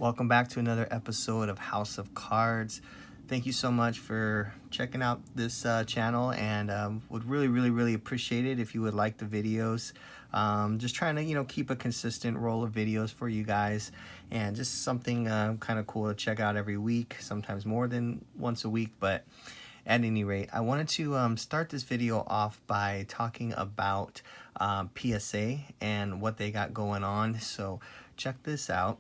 Welcome back to another episode of House of Cards. Thank you so much for checking out this channel, and would really appreciate it if you would like the videos. Just trying to keep a consistent roll of videos for you guys, and just something kind of cool to check out every week, sometimes more than once a week. But at any rate, I wanted to start this video off by talking about PSA and what they got going on. So check this out.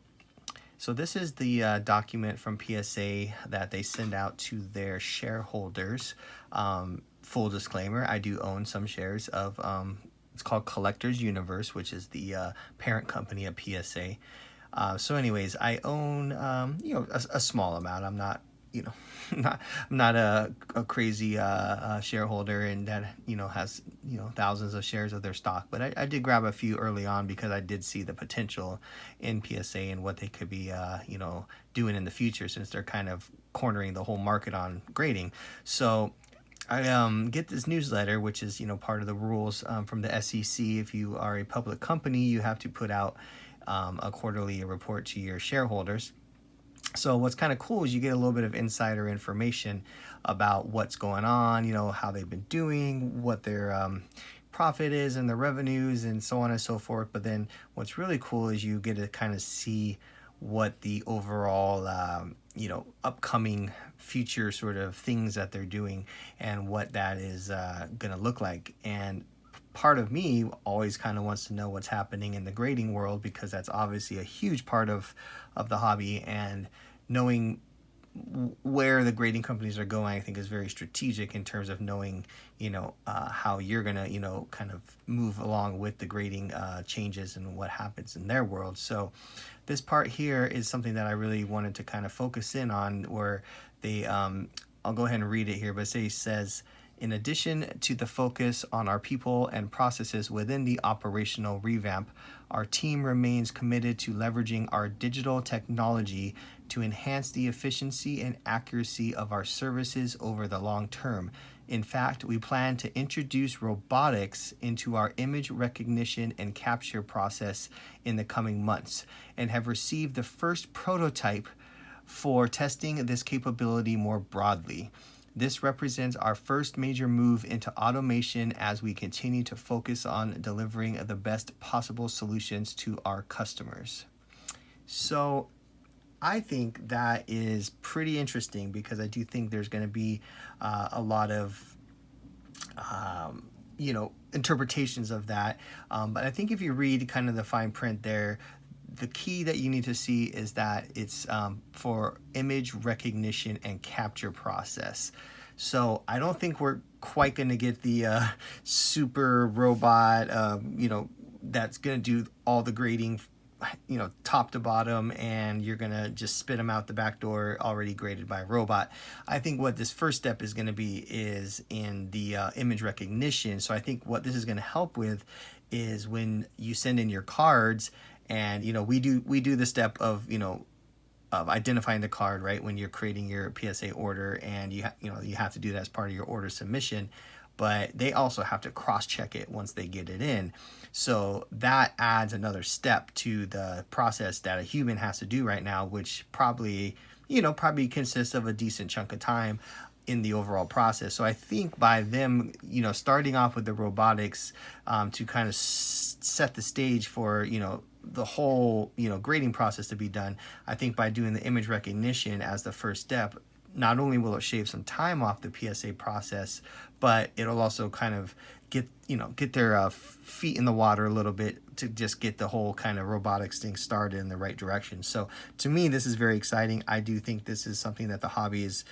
So this is the document from PSA that they send out to their shareholders. Full disclaimer, I do own some shares of, it's called Collectors Universe, which is the parent company of PSA. So anyways, I own, a small amount. I'm not, I'm not a crazy shareholder and that has thousands of shares of their stock, but I did grab a few early on because I did see the potential in PSA and what they could be doing in the future, since they're kind of cornering the whole market on grading. So I get this newsletter, which is part of the rules from the SEC. If you are a public company, you have to put out a quarterly report to your shareholders. So what's kind of cool is you get a little bit of insider information about what's going on, how they've been doing, what their profit is and the revenues and so on and so forth. But then what's really cool is you get to kind of see what the overall, upcoming future sort of things that they're doing and what that is going to look like. And part of me always kind of wants to know what's happening in the grading world, because that's obviously a huge part of the hobby, and knowing where the grading companies are going, I think, is very strategic in terms of knowing how you're gonna kind of move along with the grading changes and what happens in their world. So this part here is something that I really wanted to kind of focus in on, where they I'll go ahead and read it here, but it says, in addition to the focus on our people and processes within the operational revamp, our team remains committed to leveraging our digital technology to enhance the efficiency and accuracy of our services over the long term. In fact, we plan to introduce robotics into our image recognition and capture process in the coming months, and have received the first prototype for testing this capability more broadly. This represents our first major move into automation as we continue to focus on delivering the best possible solutions to our customers. So I think that is pretty interesting, because I do think there's going to be a lot of interpretations of that. But I think if you read kind of the fine print there, the key that you need to see is that it's for image recognition and capture process. So I don't think we're quite going to get the super robot, that's going to do all the grading, top to bottom, and you're going to just spit them out the back door already graded by a robot. I think what this first step is going to be is in the image recognition. So I think what this is going to help with is when you send in your cards, and we do the step of of identifying the card, right, when you're creating your PSA order, and you have to do that as part of your order submission, but they also have to cross-check it once they get it in. So that adds another step to the process that a human has to do right now, which probably consists of a decent chunk of time in the overall process. So I think by them, starting off with the robotics to kind of set the stage for, the whole, grading process to be done, I think by doing the image recognition as the first step, not only will it shave some time off the PSA process, but it'll also kind of get their feet in the water a little bit to just get the whole kind of robotics thing started in the right direction. So to me, this is very exciting. I do think this is something that the hobby is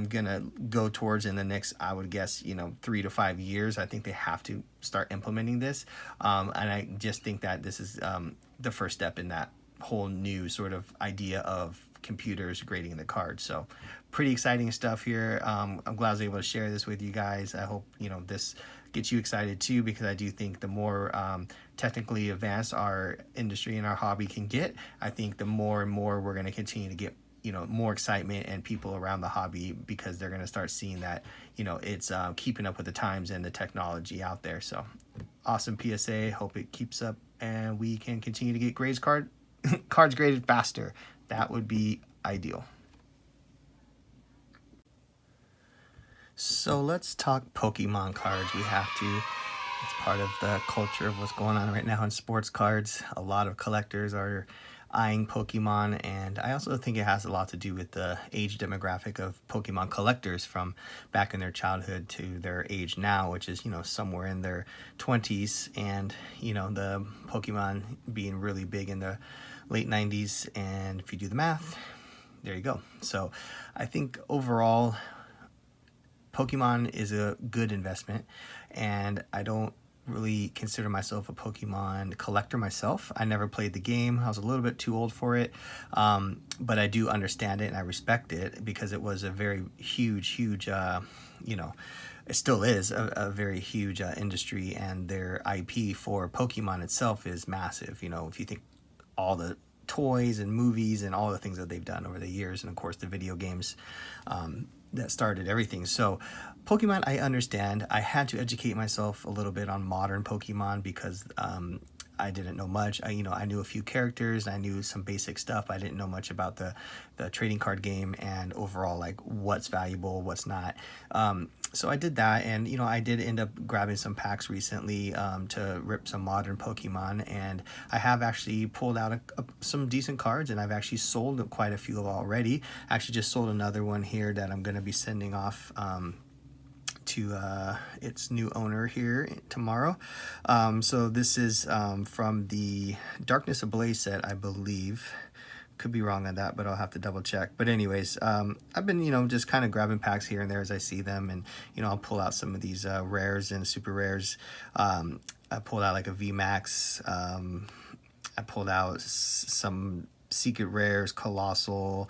gonna go towards in the next, I would guess, 3 to 5 years. I think they have to start implementing this, and I just think that this is the first step in that whole new sort of idea of computers grading the cards. So pretty exciting stuff here. I'm glad I was able to share this with you guys. I hope this gets you excited too, because I do think the more technically advanced our industry and our hobby can get, I think the more and more we're going to continue to get more excitement and people around the hobby, because they're going to start seeing that it's keeping up with the times and the technology out there. So awesome PSA. Hope it keeps up and we can continue to get cards graded faster. That would be ideal. So let's talk Pokemon cards. We have to. It's part of the culture of what's going on right now in sports cards. A lot of collectors are eyeing Pokemon, and I also think it has a lot to do with the age demographic of Pokemon collectors from back in their childhood to their age now, which is, somewhere in their 20s, and, the Pokemon being really big in the late 90s, and if you do the math, there you go. So I think overall, Pokemon is a good investment, and I don't really consider myself a Pokemon collector myself. I never played the game. I was a little bit too old for it, but I do understand it and I respect it because it was a very huge, it still is a very huge industry, and their IP for Pokemon itself is massive. If you think all the toys and movies and all the things that they've done over the years, and of course the video games that started everything. So Pokemon, I understand. I had to educate myself a little bit on modern Pokemon because I didn't know much. I knew a few characters, I knew some basic stuff. I didn't know much about the trading card game and overall, like, what's valuable, what's not. So I did that, and I did end up grabbing some packs recently to rip some modern Pokemon, and I have actually pulled out some decent cards, and I've actually sold quite a few already. I actually just sold another one here that I'm going to be sending off to its new owner here tomorrow. So this is from the Darkness Ablaze set, I believe. Could be wrong on that, but I'll have to double check. But anyways, I've been, just kind of grabbing packs here and there as I see them, and, I'll pull out some of these rares and super rares. I pulled out like a VMAX. I pulled out some secret rares, colossal,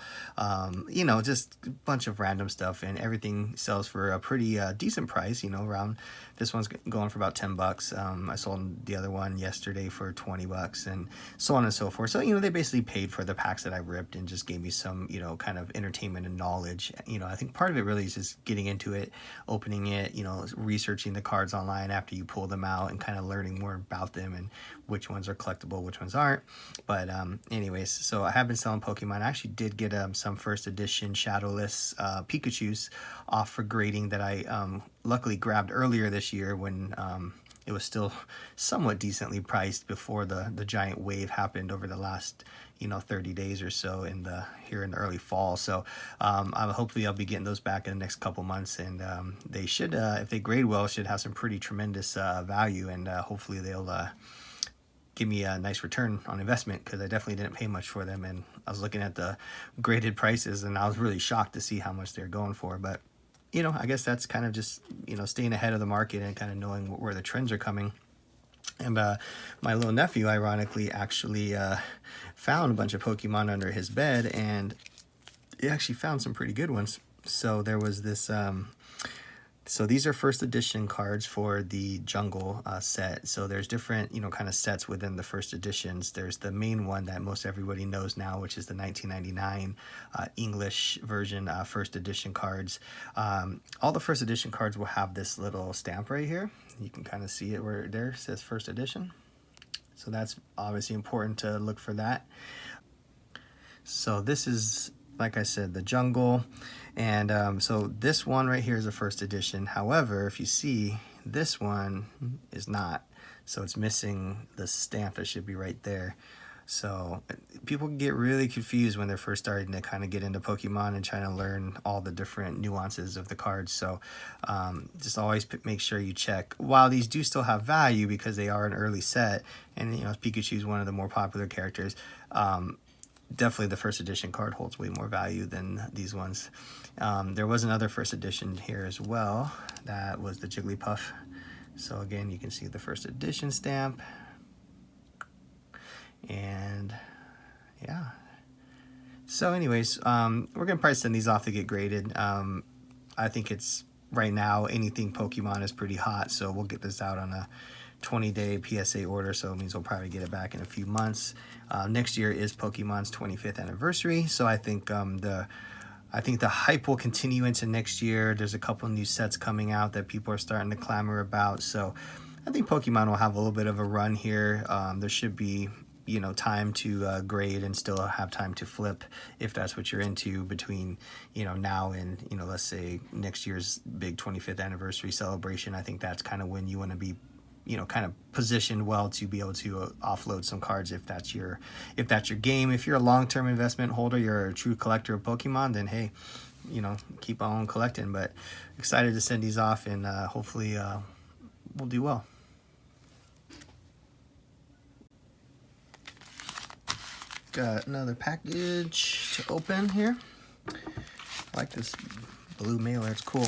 just a bunch of random stuff, and everything sells for a pretty decent price. Around, this one's going for about $10. I sold the other one yesterday for $20, and so on and so forth. So they basically paid for the packs that I ripped and just gave me some kind of entertainment and knowledge. I think part of it really is just getting into it, opening it, researching the cards online after you pull them out, and kind of learning more about them and which ones are collectible, which ones aren't. But anyways, so I have been selling Pokemon. I actually did get some first edition Shadowless Pikachus off for grading that I luckily grabbed earlier this year when it was still somewhat decently priced before the giant wave happened over the last 30 days or so here in the early fall. So hopefully I'll be getting those back in the next couple months, and they should, if they grade well, should have some pretty tremendous value, and hopefully they'll give me a nice return on investment, because I definitely didn't pay much for them, and I was looking at the graded prices and I was really shocked to see how much they're going for. But I guess that's kind of just staying ahead of the market and kind of knowing where the trends are coming. And my little nephew, ironically, actually found a bunch of Pokemon under his bed, and he actually found some pretty good ones. So there was this so these are first edition cards for the Jungle set. So there's different, kind of sets within the first editions. There's the main one that most everybody knows now, which is the 1999 English version first edition cards. All the first edition cards will have this little stamp right here. You can kind of see it where it says first edition. So that's obviously important to look for that. So this is, like I said, the Jungle. And so this one right here is a first edition. However, if you see, this one is not. So it's missing the stamp that should be right there. So people get really confused when they're first starting to kind of get into Pokemon and trying to learn all the different nuances of the cards. So just always make sure you check. While these do still have value because they are an early set, and Pikachu is one of the more popular characters, definitely the first edition card holds way more value than these ones. There was another first edition here as well. That was the Jigglypuff. So again, you can see the first edition stamp. And yeah. So anyways, we're going to probably send these off to get graded. I think it's, right now, anything Pokemon is pretty hot. So we'll get this out on a 20-day PSA order, so it means we'll probably get it back in a few months. Next year is Pokemon's 25th anniversary, so I think the hype will continue into next year. There's a couple new sets coming out that people are starting to clamor about, so I think Pokemon will have a little bit of a run here. There should be you know, time to grade and still have time to flip if that's what you're into between, you know, now and, you know, let's say next year's big 25th anniversary celebration. I think that's kind of when you want to be, you know, kind of positioned well to be able to offload some cards if that's your game. If you're a long-term investment holder, you're a true collector of Pokemon, then hey, you know, keep on collecting. But excited to send these off, and hopefully we'll do well. Got another package to open here. I like this blue mailer, it's cool.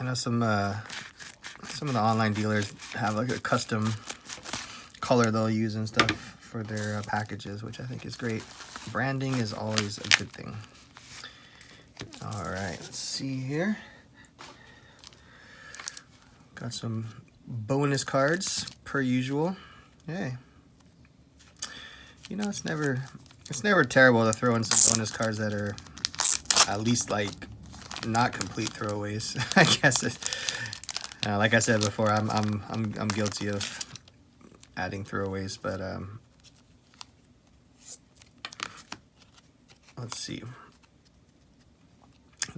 I know some of the online dealers have like a custom color they'll use and stuff for their packages, which I think is great. Branding is always a good thing. All right, let's see here. Got some bonus cards per usual. Hey, you know, it's never terrible to throw in some bonus cards that are at least like not complete throwaways. I guess like I said before, I'm guilty of adding throwaways, but let's see.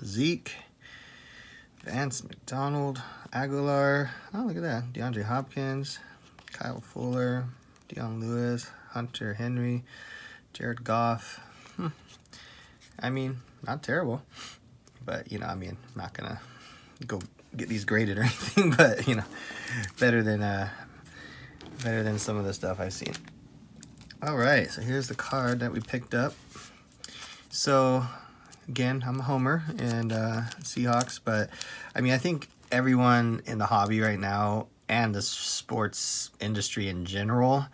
Zeke, Vance McDonald, Aguilar. Oh, look at that. DeAndre Hopkins, Kyle Fuller, Dion Lewis, Hunter Henry, Jared Goff. I mean, not terrible, but you know, I mean, I'm not gonna go get these graded or anything, but you know, better than some of the stuff I've seen. All right, so here's the card that we picked up. So again, I'm a homer and Seahawks, but I mean, I think everyone in the hobby right now and the sports industry in general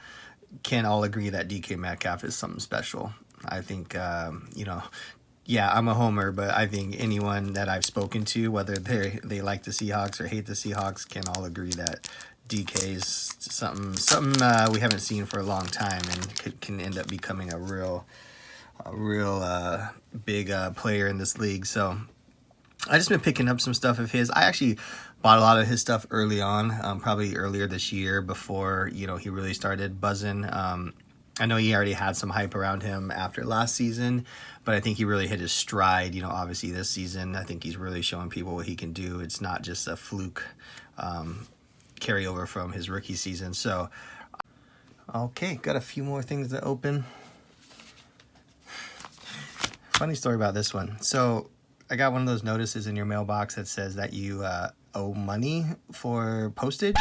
can all agree that DK Metcalf is something special. I think, you know, yeah, I'm a homer, but I think anyone that I've spoken to, whether they like the Seahawks or hate the Seahawks, can all agree that DK is something we haven't seen for a long time, and can end up becoming a real big player in this league. So I just been picking up some stuff of his. I actually bought a lot of his stuff early on, probably earlier this year before, you know, he really started buzzing. I know he already had some hype around him after last season, but I think he really hit his stride, you know, obviously this season. I think he's really showing people what he can do. It's not just a fluke carryover from his rookie season. So, okay, got a few more things to open. Funny story about this one. So I got one of those notices in your mailbox that says that you owe money for postage.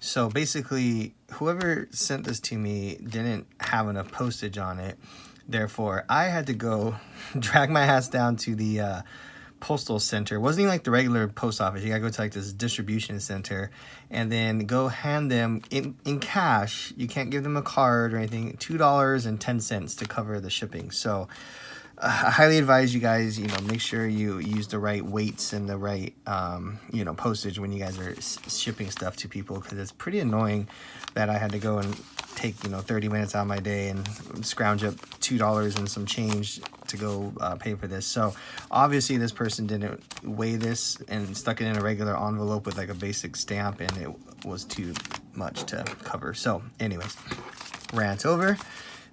So basically, whoever sent this to me didn't have enough postage on it. Therefore, I had to go drag my ass down to the postal center. It wasn't even like the regular post office. You gotta go to like this distribution center and then go hand them in cash. You can't give them a card or anything. $2.10 to cover the shipping. So I highly advise you guys, you know, make sure you use the right weights and the right, you know, postage when you guys are shipping stuff to people, because it's pretty annoying that I had to go and take, you know, 30 minutes out of my day and scrounge up $2 and some change to go pay for this. So obviously this person didn't weigh this and stuck it in a regular envelope with like a basic stamp, and it was too much to cover. So anyways, rant over.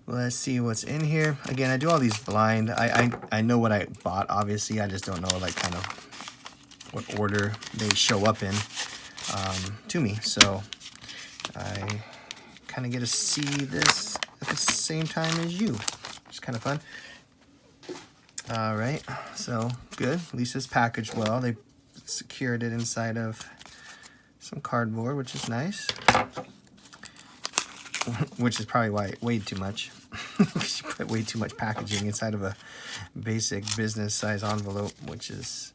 Let's see what's in here. Again, I do all these blind. I know what I bought, obviously. I just don't know, like, kind of what order they show up in to me. So I kind of get to see this at the same time as you. It's kind of fun. All right, so good. At least it's packaged well. They secured it inside of some cardboard, which is nice. Which is probably why it weighed too much. You put way too much packaging inside of a basic business size envelope, which is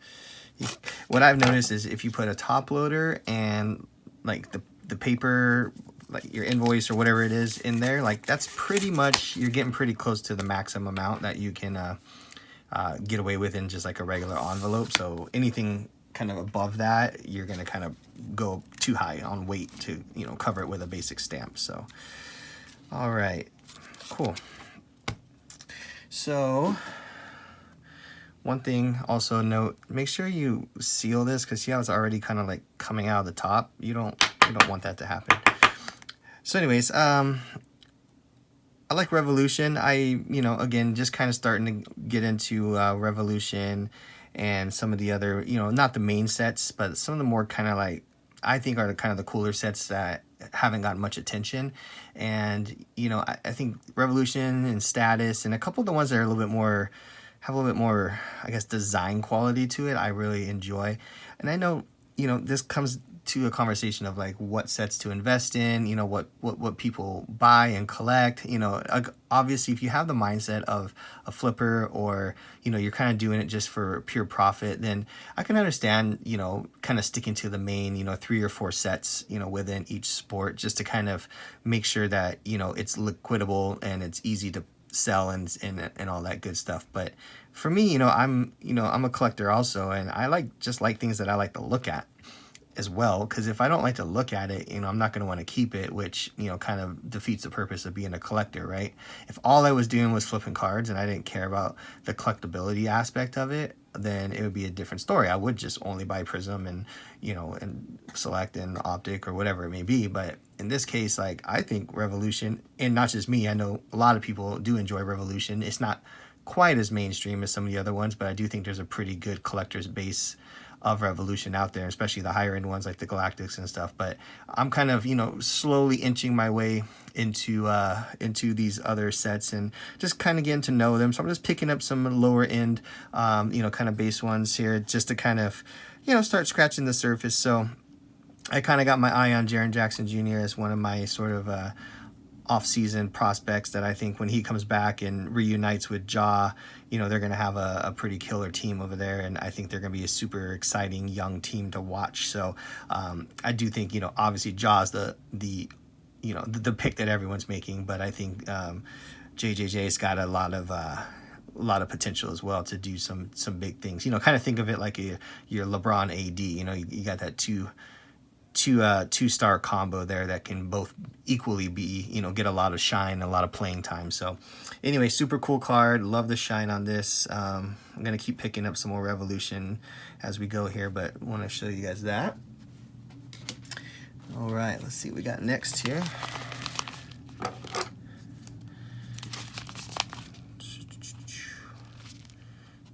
what I've noticed is if you put a top loader and like the paper, like your invoice or whatever it is in there, like that's pretty much, you're getting pretty close to the maximum amount that you can get away with in just like a regular envelope. So anything kind of above that, you're gonna kind of go too high on weight to, you know, cover it with a basic stamp. So all right, cool. So one thing also note, make sure you seal this, because see how it's already kind of like coming out of the top. You don't want that to happen. So anyways, I like Revolution. Again, just kind of starting to get into Revolution and some of the other, not the main sets, but some of the more kind of like, I think are the kind of the cooler sets that haven't gotten much attention. And, I think Revolution and Status and a couple of the ones that are a little bit more, have a little bit more, I guess, design quality to it, I really enjoy. And I know, this comes to a conversation of like what sets to invest in, what people buy and collect. Obviously if you have the mindset of a flipper, or you're kind of doing it just for pure profit, then I can understand kind of sticking to the main 3 or 4 sets within each sport, just to kind of make sure that it's liquidable and it's easy to sell and all that good stuff. But for me, I'm a collector also, and I like things that I like to look at as well, because if I don't like to look at it, I'm not going to want to keep it, which kind of defeats the purpose of being a collector, right? If all I was doing was flipping cards and I didn't care about the collectability aspect of it, then it would be a different story. I would just only buy Prism and and Select and Optic or whatever it may be. But in this case, like, I think Revolution, and not just me, I know a lot of people do enjoy Revolution. It's not quite as mainstream as some of the other ones, but I do think there's a pretty good collector's base of Revolution out there, especially the higher end ones like the Galactics and stuff. But I'm kind of slowly inching my way into these other sets and just kind of getting to know them. So I'm just picking up some lower end kind of base ones here, just to kind of start scratching the surface. So I kind of got my eye on Jaren Jackson Jr. as one of my sort of off-season prospects that I think when he comes back and reunites with Ja, they're going to have a pretty killer team over there, and I think they're going to be a super exciting young team to watch. So I do think, obviously Ja's the pick that everyone's making, but I think JJJ's got a lot of potential as well to do some big things. Kind of think of it like your LeBron AD. You got that two-star combo there that can both equally be get a lot of shine, a lot of playing time. So anyway, super cool card, love the shine on this. I'm gonna keep picking up some more Revolution as we go here, but want to show you guys that. All right, let's see what we got next here.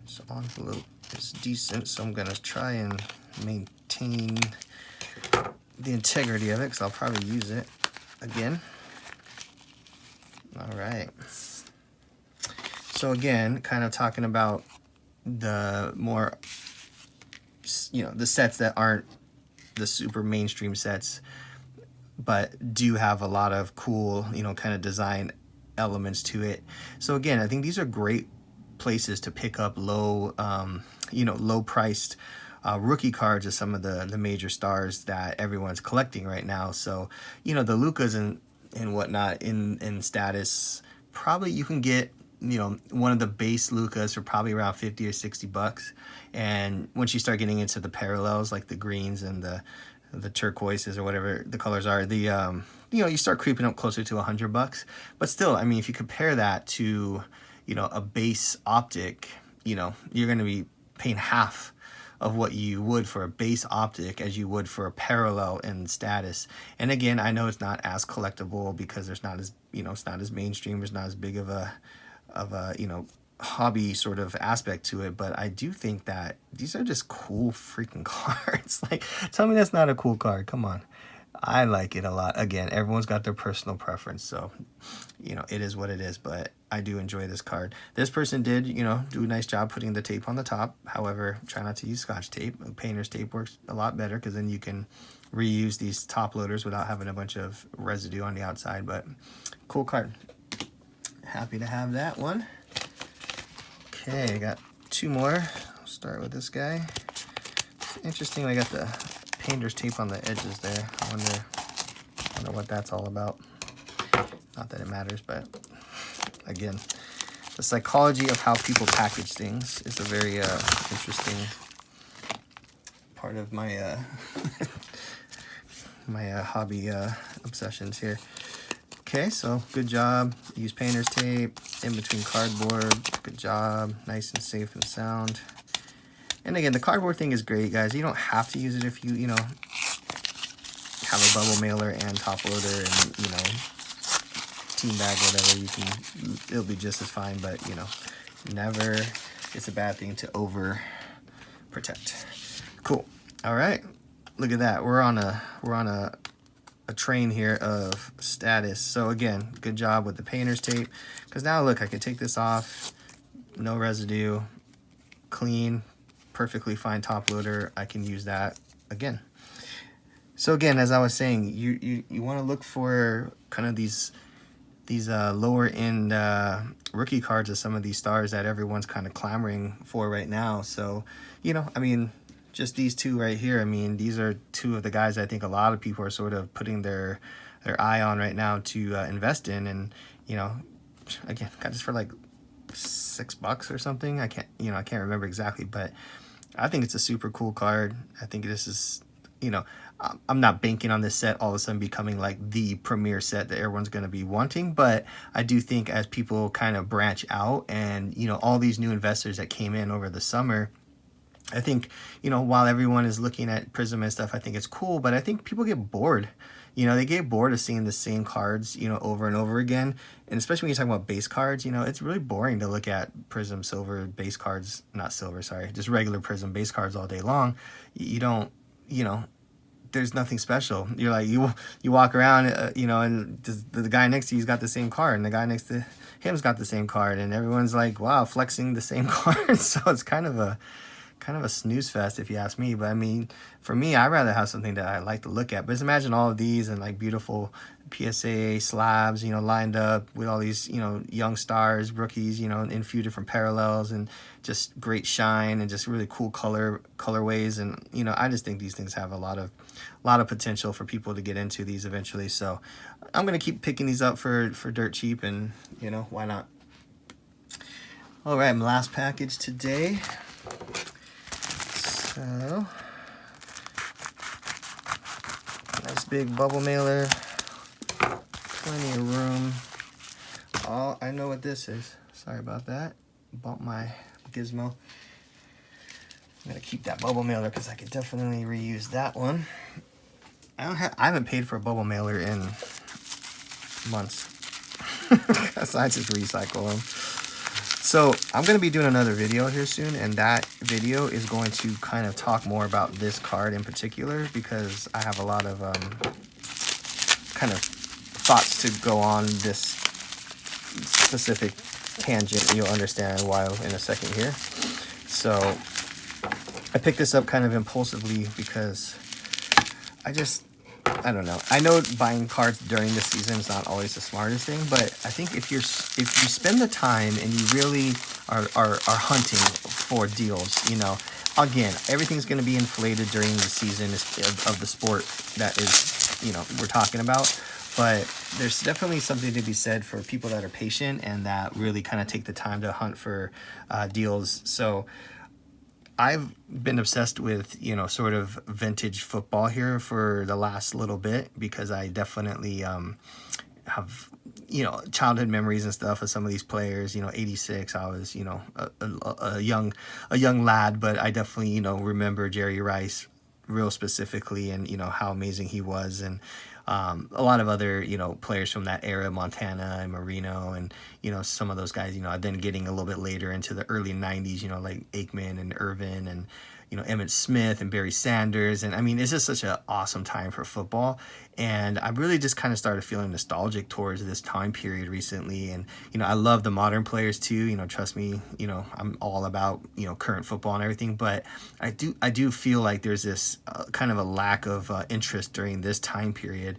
This envelope is decent, so I'm gonna try and maintain the integrity of it, because I'll probably use it again. All right. So again, kind of talking about the more, the sets that aren't the super mainstream sets, but do have a lot of cool, kind of design elements to it. So again, I think these are great places to pick up low priced rookie cards of some of the major stars that everyone's collecting right now. So, the Lukas and whatnot in Status, probably you can get, one of the base Lukas for probably around 50 or 60 bucks. And once you start getting into the parallels, like the greens and the turquoises or whatever the colors are, you start creeping up closer to 100 bucks. But still, I mean, if you compare that to, a base Optic, you're going to be paying half of what you would for a base Optic as you would for a parallel in Status. And again, I know it's not as collectible because there's not as, it's not as mainstream, there's not as big of a hobby sort of aspect to it, but I do think that these are just cool freaking cards. Like, tell me that's not a cool card. Come on. I like it a lot. Again, everyone's got their personal preference, so it is what it is, but I do enjoy this card. This person did do a nice job putting the tape on the top. However, try not to use Scotch tape. Painter's tape works a lot better, because then you can reuse these top loaders without having a bunch of residue on the outside. But cool card. Happy to have that one. Okay, I got 2 more. I'll start with this guy. Interesting, I got the Painter's tape on the edges there. I wonder what that's all about. Not that it matters, but again, the psychology of how people package things is a very interesting part of my my hobby obsessions here. Okay, so good job. Use Painter's tape in between cardboard. Good job. Nice and safe and sound. And again, the cardboard thing is great, guys. You don't have to use it if you, have a bubble mailer and top loader and, team bag, whatever, you can, it'll be just as fine. But you know, never, it's a bad thing to over protect. Cool. All right, look at that. We're on a train here of status. So again, good job with the painter's tape, because now look, I can take this off, no residue, clean, perfectly fine top loader. I can use that again. So again, as I was saying, you want to look for kind of these lower end rookie cards of some of these stars that everyone's kind of clamoring for right now. So, you know, I mean, just these two right here, I mean, these are two of the guys I think a lot of people are sort of putting their eye on right now to invest in. And, you know, again, got this for like $6 or something. I can't remember exactly, but I think it's a super cool card. I think this is, you know, I'm not banking on this set all of a sudden becoming like the premier set that everyone's going to be wanting, but I do think as people kind of branch out and, you know, all these new investors that came in over the summer, I think, you know, while everyone is looking at Prism and stuff, I think it's cool, but I think people get bored. You know, they get bored of seeing the same cards, you know, over and over again. And especially when you're talking about base cards, you know, it's really boring to look at Prism silver base cards, not silver, sorry, just regular Prism base cards all day long. You don't, you know, there's nothing special. You're like, you walk around, you know, and the guy next to you's got the same card, and the guy next to him's got the same card, and everyone's like, wow, flexing the same card. So it's kind of a snooze fest, if you ask me. But I mean, for me, I'd rather have something that I like to look at. But just imagine all of these and like beautiful PSA slabs, you know, lined up with all these, you know, young stars, rookies, you know, in a few different parallels, and just great shine and just really cool colorways. And, you know, I just think these things have a lot of potential for people to get into these eventually. So I'm going to keep picking these up for dirt cheap, and, you know, why not? All right, my last package today. So, nice big bubble mailer, plenty of room. Oh, I know what this is. Sorry about that. Bumped my gizmo. I'm gonna keep that bubble mailer because I could definitely reuse that one. I haven't paid for a bubble mailer in months because I just recycle them. So I'm going to be doing another video here soon, and that video is going to kind of talk more about this card in particular, because I have a lot of kind of thoughts to go on this specific tangent. You'll understand why in a second here. So I picked this up kind of impulsively because I don't know. I know buying cards during the season is not always the smartest thing, but I think if you spend the time and you really are hunting for deals, you know, again, everything's going to be inflated during the season of the sport that is, you know, we're talking about. But there's definitely something to be said for people that are patient and that really kind of take the time to hunt for deals. So I've been obsessed with, you know, sort of vintage football here for the last little bit, because I definitely have, you know, childhood memories and stuff of some of these players. You know, 86, I was, you know, a young lad, but I definitely, you know, remember Jerry Rice real specifically, and, you know, how amazing he was. And a lot of other, you know, players from that era, Montana and Marino, and, you know, some of those guys, you know, then getting a little bit later into the early 90s, you know, like Aikman and Irvin and, you know, Emmitt Smith and Barry Sanders. And I mean, it's just such an awesome time for football. And I really just kind of started feeling nostalgic towards this time period recently. And, you know, I love the modern players too. You know, trust me, you know, I'm all about, you know, current football and everything. But I do feel like there's this kind of a lack of interest during this time period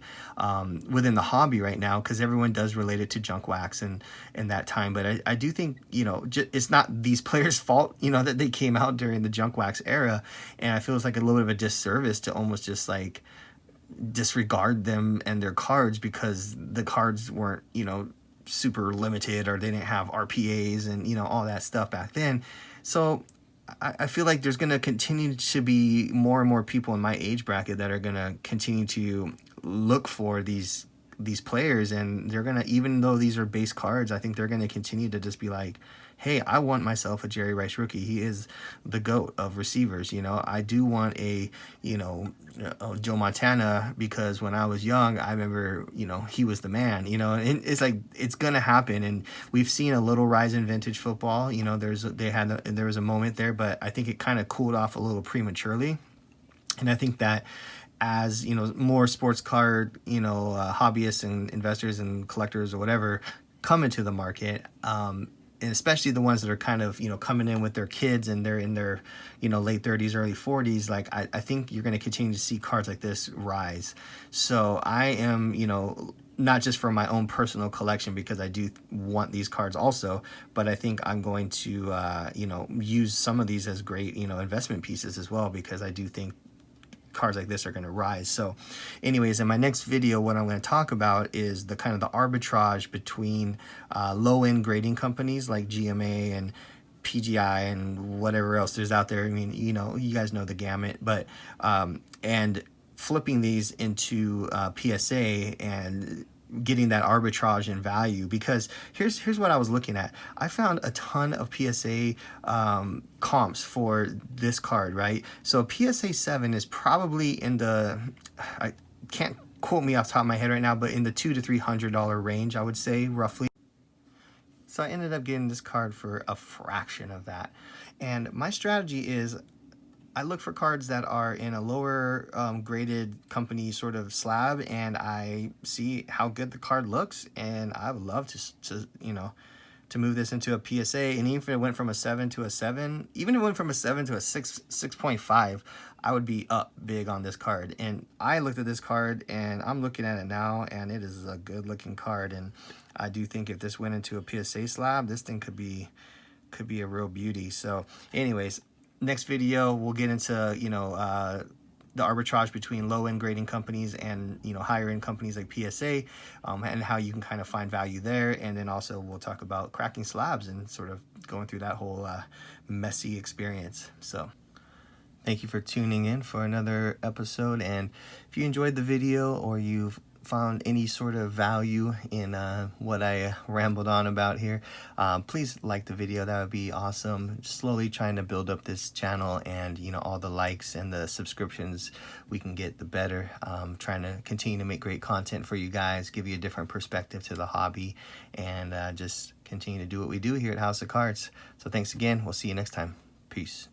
within the hobby right now, because everyone does relate it to junk wax and that time. But I do think, you know, it's not these players' fault, you know, that they came out during the junk wax era. And I feel it's like a little bit of a disservice to almost just like disregard them and their cards because the cards weren't, you know, super limited, or they didn't have RPAs and, you know, all that stuff back then. So I feel like there's going to continue to be more and more people in my age bracket that are going to continue to look for these these players, and they're gonna, even though these are base cards, I think they're gonna continue to just be like, hey, I want myself a Jerry Rice rookie. He is the GOAT of receivers. You know, I do want a, you know, Joe Montana, because when I was young, I remember, you know, he was the man, you know, and it's like, it's going to happen. And we've seen a little rise in vintage football. You know, there was a moment there, but I think it kind of cooled off a little prematurely. And I think that as, you know, more sports card, you know, hobbyists and investors and collectors or whatever come into the market, and especially the ones that are kind of, you know, coming in with their kids and they're in their, you know, late 30s, early 40s, like I think you're going to continue to see cards like this rise. So I am, you know, not just for my own personal collection, because I do want these cards also, but I think I'm going to, you know, use some of these as great, you know, investment pieces as well, because I do think cards like this are going to rise. So anyways, in my next video, what I'm going to talk about is the kind of the arbitrage between low-end grading companies like GMA and PGI and whatever else there's out there. I mean, you know, you guys know the gamut, but and flipping these into PSA and getting that arbitrage in value. Because here's what I was looking at. I found a ton of PSA comps for this card, right? So PSA 7 is probably in the, I can't quote me off the top of my head right now, but in the $200 to $300 range, I would say, roughly. So I ended up getting this card for a fraction of that. And my strategy is, I look for cards that are in a lower graded company sort of slab, and I see how good the card looks, and I would love to you know, to move this into a PSA. And even if it went from a 7 to a 7, even if it went from a 7 to a 6.5, I would be up big on this card. And I looked at this card, and I'm looking at it now, and it is a good looking card. And I do think if this went into a PSA slab, this thing could be a real beauty. So anyways, next video we'll get into, you know, the arbitrage between low-end grading companies and, you know, higher-end companies like PSA, and how you can kind of find value there. And then also we'll talk about cracking slabs and sort of going through that whole messy experience. So thank you for tuning in for another episode, and if you enjoyed the video or you've found any sort of value in what I rambled on about here, please like the video. That would be awesome. Slowly trying to build up this channel, and, you know, all the likes and the subscriptions we can get, the better. Trying to continue to make great content for you guys, give you a different perspective to the hobby, and just continue to do what we do here at House of Cards. So thanks again. We'll see you next time. Peace.